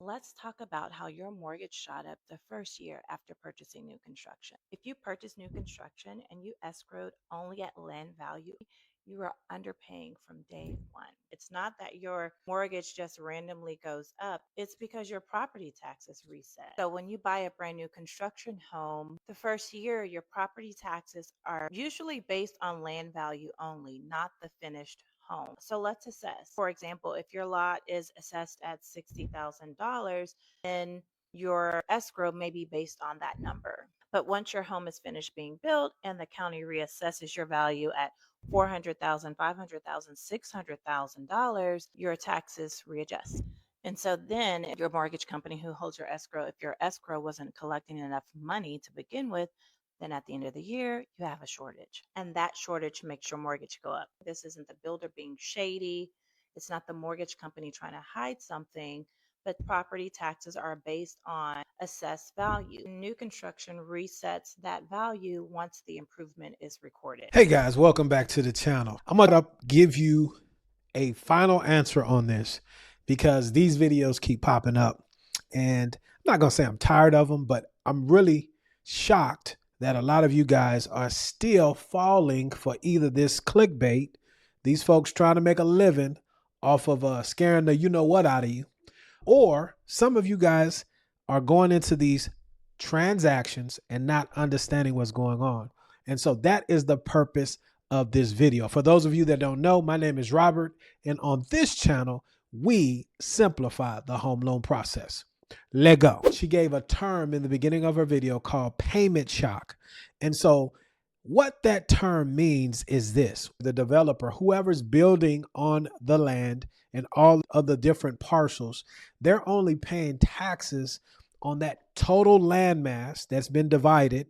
Let's talk about how your mortgage shot up the first year after purchasing new construction. If you purchase new construction and you escrowed only at land value, you are underpaying from day one. It's not that your mortgage just randomly goes up, it's because your property taxes reset. So when you buy a brand new construction home, the first year, your property taxes are usually based on land value only, not the finished home. So let's assess. For example, if your lot is assessed at $60,000, then your escrow may be based on that number. But once your home is finished being built and the county reassesses your value at $400,000, $500,000, $600,000, your taxes readjust. And so then your mortgage company who holds your escrow, if your escrow wasn't collecting enough money to begin with, then at the end of the year, you have a shortage. And that shortage makes your mortgage go up. This isn't the builder being shady. It's not the mortgage company trying to hide something, but property taxes are based on assessed value. New construction resets that value once the improvement is recorded. Hey guys, welcome back to the channel. I'm going to give you a final answer on this because these videos keep popping up. And I'm not going to say I'm tired of them, but I'm really shocked that a lot of you guys are still falling for either this clickbait, these folks trying to make a living off of scaring the you know what out of you, or some of you guys are going into these transactions and not understanding what's going on. And so that is the purpose of this video. For those of you that don't know, my name is Robert, and on this channel, we simplify the home loan process. Let go. She gave a term in the beginning of her video called payment shock. And so what that term means is this: the developer, whoever's building on the land and all of the different parcels, they're only paying taxes on that total land mass that's been divided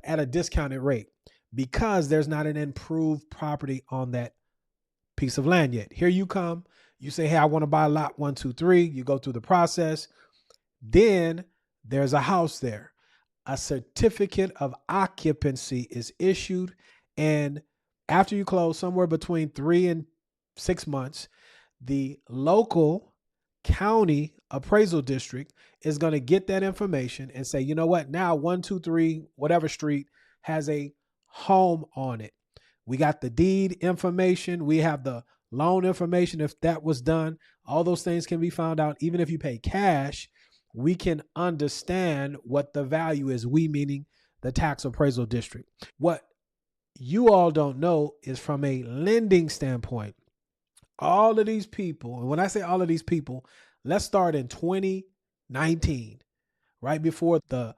at a discounted rate because there's not an improved property on that piece of land yet. Here you come, you say, hey, I want to buy lot 1, 2, 3. You go through the process. Then there's a house there. A certificate of occupancy is issued. And after you close, somewhere between 3 and 6 months, the local county appraisal district is going to get that information and say, you know what, now 1, 2, 3, whatever street has a home on it. We got the deed information. We have the loan information. If that was done, all those things can be found out. Even if you pay cash, we can understand what the value is. We meaning the tax appraisal district. What you all don't know is from a lending standpoint, all of these people, and when I say all of these people, let's start in 2019, right before the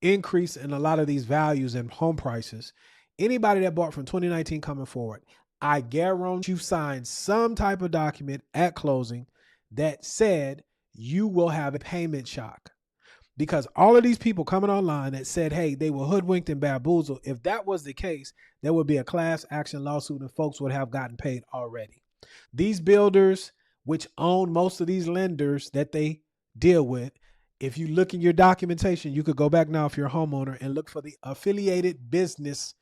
increase in a lot of these values and home prices. Anybody that bought from 2019 coming forward, I guarantee you signed some type of document at closing that said you will have a payment shock. Because all of these people coming online that said, hey, they were hoodwinked and bamboozled, if that was the case, there would be a class action lawsuit and folks would have gotten paid already. These builders, which own most of these lenders that they deal with, if you look in your documentation, you could go back now if you're a homeowner and look for the affiliated business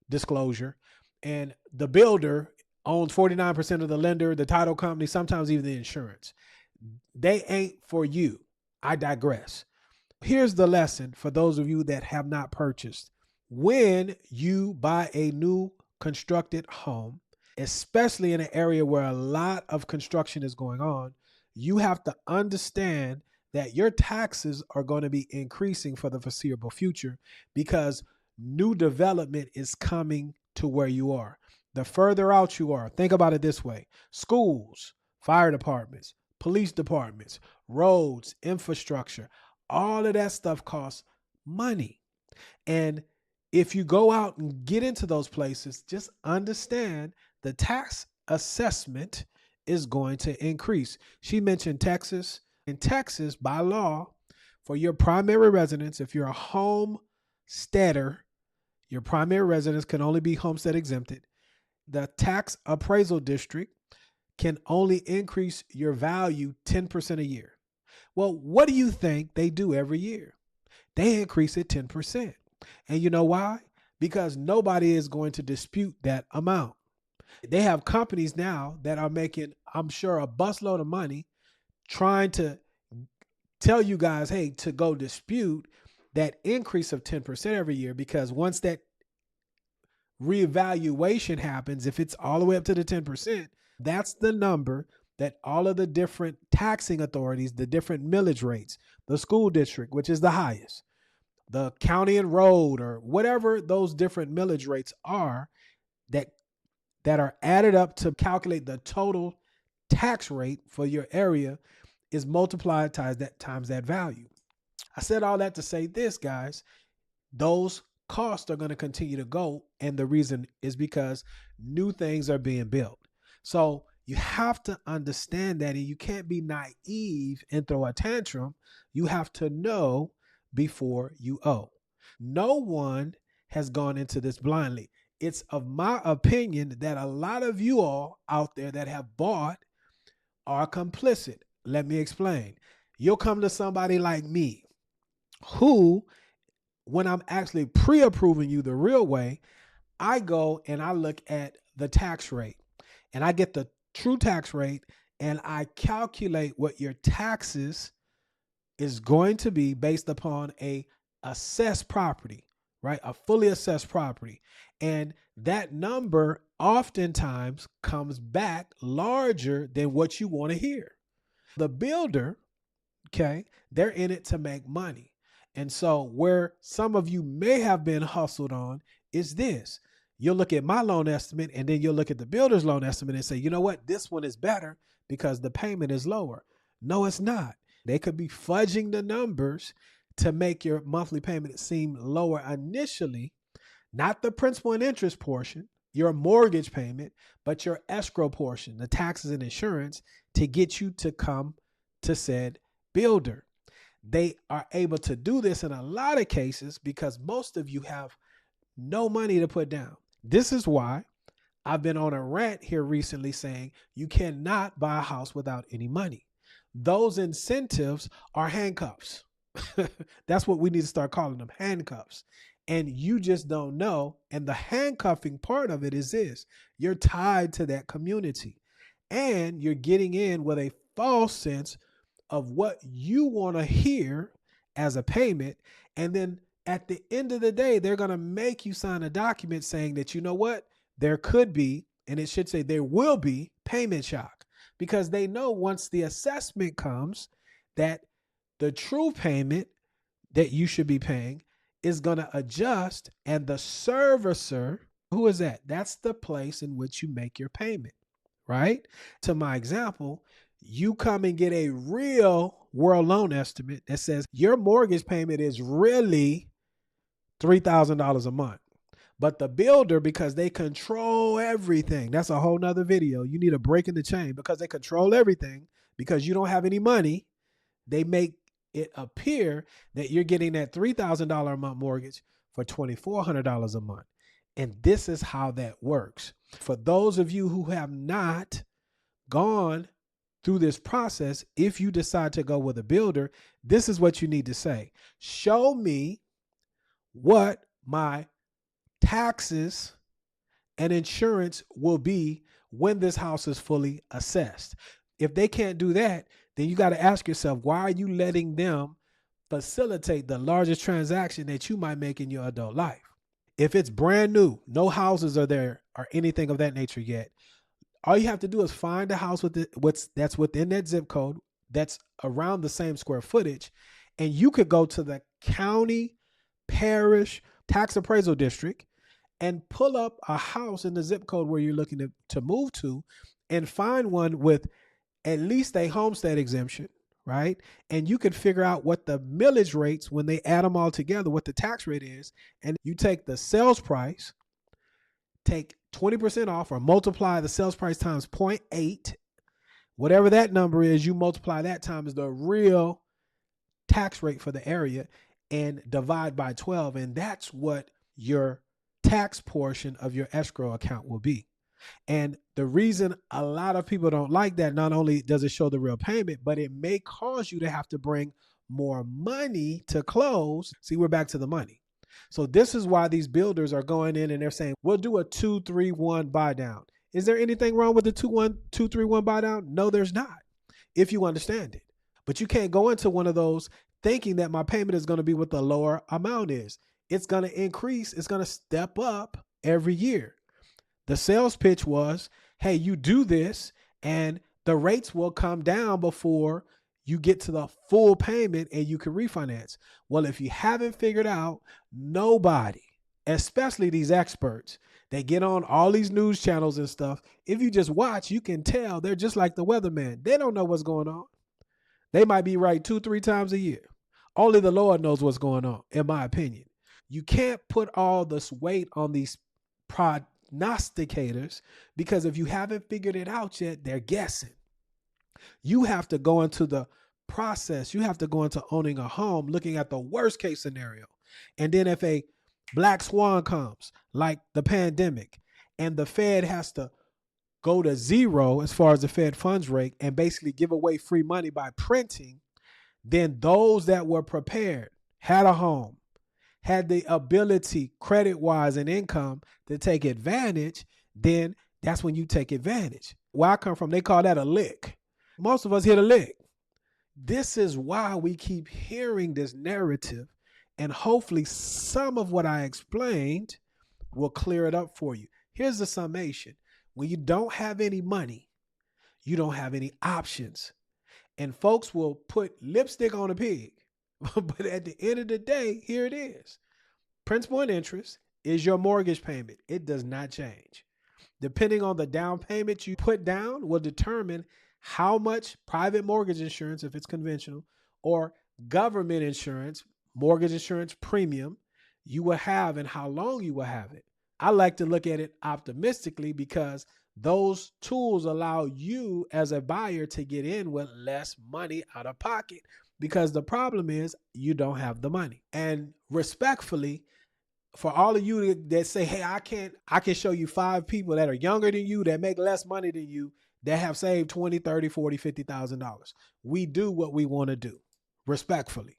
disclosure. And the builder owns 49% of the lender, the title company, sometimes even the insurance. They ain't for you. I digress. Here's the lesson for those of you that have not purchased. When you buy a new constructed home, especially in an area where a lot of construction is going on, you have to understand that your taxes are going to be increasing for the foreseeable future because new development is coming to where you are. The further out you are, think about it this way: schools, fire departments, police departments, roads, infrastructure, all of that stuff costs money. And if you go out and get into those places, just understand the tax assessment is going to increase. She mentioned Texas. In Texas, by law, for your primary residence, if you're a homesteader, your primary residence can only be homestead exempted. The tax appraisal district can only increase your value 10% a year. Well, what do you think they do every year? They increase it 10%. And you know why? Because nobody is going to dispute that amount. They have companies now that are making, I'm sure, a busload of money trying to tell you guys, hey, to go dispute that increase of 10% every year, because once that reevaluation happens, if it's all the way up to the 10%, that's the number that all of the different taxing authorities, the different millage rates, the school district, which is the highest, the county and road, or whatever those different millage rates are, that are added up to calculate the total tax rate for your area, is multiplied times that value. I said all that to say this, guys. Those costs are going to continue to go. And the reason is because new things are being built. So you have to understand that, and you can't be naive and throw a tantrum. You have to know before you owe. No one has gone into this blindly. It's of my opinion that a lot of you all out there that have bought are complicit. Let me explain. You'll come to somebody like me who, when I'm actually pre-approving you the real way, I go and I look at the tax rate, and I get the true tax rate, and I calculate what your taxes is going to be based upon a assessed property, right? A fully assessed property. And that number oftentimes comes back larger than what you want to hear. The builder, okay, they're in it to make money. And so where some of you may have been hustled on is this. You'll look at my loan estimate, and then you'll look at the builder's loan estimate and say, you know what, this one is better because the payment is lower. No, it's not. They could be fudging the numbers to make your monthly payment seem lower initially, not the principal and interest portion, your mortgage payment, but your escrow portion, the taxes and insurance, to get you to come to said builder. They are able to do this in a lot of cases because most of you have no money to put down. This is why I've been on a rant here recently saying you cannot buy a house without any money. Those incentives are handcuffs. That's what we need to start calling them, handcuffs. And you just don't know. And the handcuffing part of it is this: you're tied to that community, and you're getting in with a false sense of what you want to hear as a payment. And then at the end of the day, they're going to make you sign a document saying that, you know what, there could be, and it should say there will be, payment shock, because they know once the assessment comes that the true payment that you should be paying is going to adjust. And the servicer, who is that? That's the place in which you make your payment, right? To my example, you come and get a real world loan estimate that says your mortgage payment is really $3,000 a month. But the builder, because they control everything, that's a whole nother video. You need a break in the chain because they control everything because you don't have any money. They make it appear that you're getting that $3,000 a month mortgage for $2,400 a month. And this is how that works. For those of you who have not gone through this process, if you decide to go with a builder, this is what you need to say. Show me what my taxes and insurance will be when this house is fully assessed. If they can't do that, then you got to ask yourself, why are you letting them facilitate the largest transaction that you might make in your adult life? If it's brand new, no houses are there or anything of that nature yet, all you have to do is find a house with that's within that zip code, that's around the same square footage, and you could go to the county, parish, tax appraisal district and pull up a house in the zip code where you're looking to move to, and find one with at least a homestead exemption, right? And you can figure out what the millage rates, when they add them all together, what the tax rate is. And you take the sales price, take 20% off, or multiply the sales price times 0.8, whatever that number is, you multiply that times the real tax rate for the area and divide by 12. And that's what your tax portion of your escrow account will be. And the reason a lot of people don't like that, not only does it show the real payment, but it may cause you to have to bring more money to close. See, we're back to the money. So this is why these builders are going in and they're saying, we'll do a 2-3-1 buy down. Is there anything wrong with the 2-1, 2-3-1 buy down? No, there's not, if you understand it. But you can't go into one of those thinking that my payment is going to be what the lower amount is. It's going to increase, it's going to step up every year. The sales pitch was, hey, you do this and the rates will come down before you get to the full payment and you can refinance. Well, if you haven't figured out, nobody, especially these experts, they get on all these news channels and stuff. If you just watch, you can tell they're just like the weatherman. They don't know what's going on. They might be right 2-3 times a year. Only the Lord knows what's going on, in my opinion. You can't put all this weight on these prognosticators because if you haven't figured it out yet, they're guessing. You have to go into the process. You have to go into owning a home, looking at the worst case scenario. And then if a black swan comes, like the pandemic, and the Fed has to go to zero as far as the Fed funds rate and basically give away free money by printing, then those that were prepared, had a home, had the ability credit wise and income to take advantage, then that's when you take advantage. Where I come from, they call that a lick. Most of us hit a lick. This is why we keep hearing this narrative, and hopefully some of what I explained will clear it up for you. Here's the summation. When you don't have any money, you don't have any options. And folks will put lipstick on a pig. But at the end of the day, here it is. Principal and interest is your mortgage payment. It does not change. Depending on the down payment you put down will determine how much private mortgage insurance, if it's conventional, or government insurance, mortgage insurance premium, you will have and how long you will have it. I like to look at it optimistically because those tools allow you as a buyer to get in with less money out of pocket, because the problem is you don't have the money. And respectfully, for all of you that say, hey, I can show you 5 people that are younger than you, that make less money than you, that have saved $20, $30, $40, $50,000. We do what we want to do, respectfully.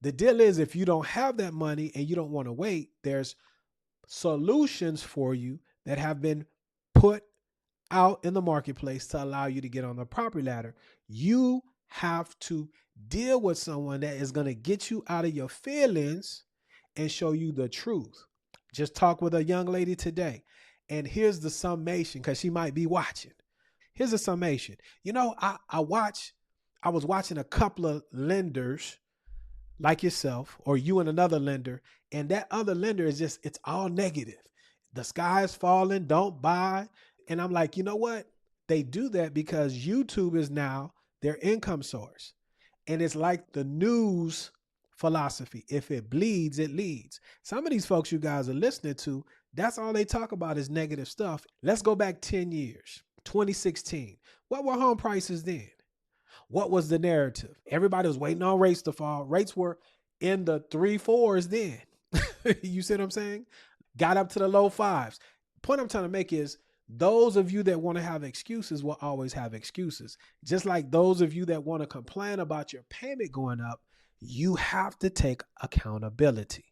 The deal is, if you don't have that money and you don't want to wait, there's solutions for you that have been put out in the marketplace to allow you to get on the property ladder. You have to deal with someone that is going to get you out of your feelings and show you the truth. Just talk with a young lady today, and here's the summation, because she might be watching. Here's a summation. You know, I was watching a couple of lenders like yourself, or you and another lender, and that other lender is just, it's all negative. The sky is falling, don't buy. And I'm like, you know what? They do that because YouTube is now their income source. And it's like the news philosophy. If it bleeds, it leads. Some of these folks you guys are listening to, that's all they talk about is negative stuff. Let's go back 10 years, 2016. What were home prices then? What was the narrative? Everybody was waiting on rates to fall. Rates were in the 3-4s then. You see what I'm saying? Got up to the low 5s. Point I'm trying to make is, those of you that want to have excuses will always have excuses. Just like those of you that want to complain about your payment going up, you have to take accountability.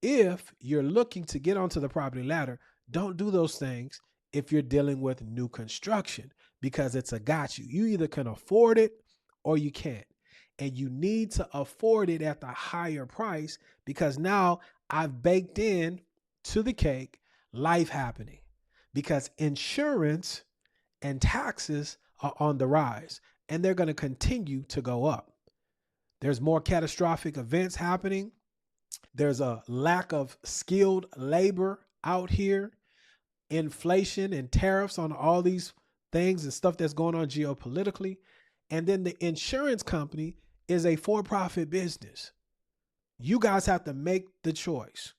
If you're looking to get onto the property ladder, don't do those things if you're dealing with new construction, because it's a got you. You either can afford it or you can't. And you need to afford it at the higher price, because now I've baked in to the cake life happening, because insurance and taxes are on the rise and they're going to continue to go up. There's more catastrophic events happening. There's a lack of skilled labor out here. Inflation and tariffs on all these things and stuff that's going on geopolitically. And then the insurance company is a for-profit business. You guys have to make the choice.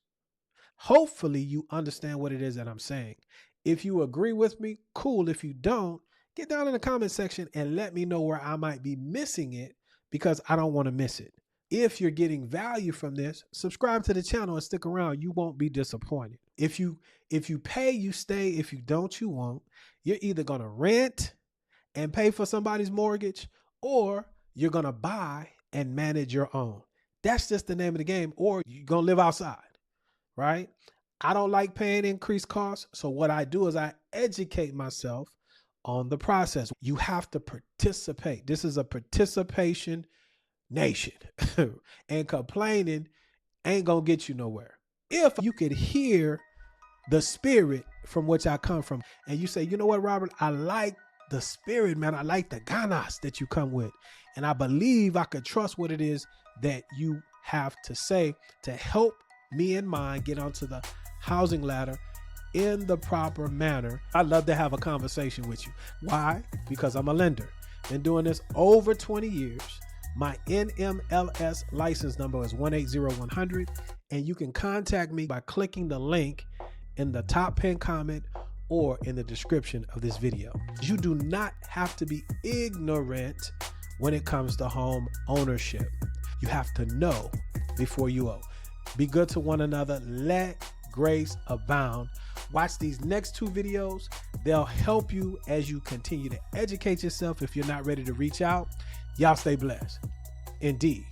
Hopefully you understand what it is that I'm saying. If you agree with me, cool. If you don't, get down in the comment section and let me know where I might be missing it, because I don't want to miss it. If you're getting value from this, subscribe to the channel and stick around. You won't be disappointed. If you pay, you stay. If you don't, you won't. You're either going to rent and pay for somebody's mortgage, or you're going to buy and manage your own. That's just the name of the game. Or you're going to live outside, right? I don't like paying increased costs. So what I do is I educate myself on the process. You have to participate. This is a participation nation. And complaining ain't gonna get you nowhere. If you could hear the spirit from which I come from, and you say, you know what, Robert, I like the spirit, man. I like the ganas that you come with. And I believe I could trust what it is that you have to say to help me and mine get onto the housing ladder in the proper manner. I'd love to have a conversation with you. Why? Because I'm a lender. Been doing this over 20 years. My NMLS license number is 180100, and you can contact me by clicking the link in the top pinned comment or in the description of this video. You do not have to be ignorant when it comes to home ownership. You have to know before you owe. Be good to one another. Let grace abound. Watch these next 2 videos. They'll help you as you continue to educate yourself. If you're not ready to reach out, y'all stay blessed. Indeed.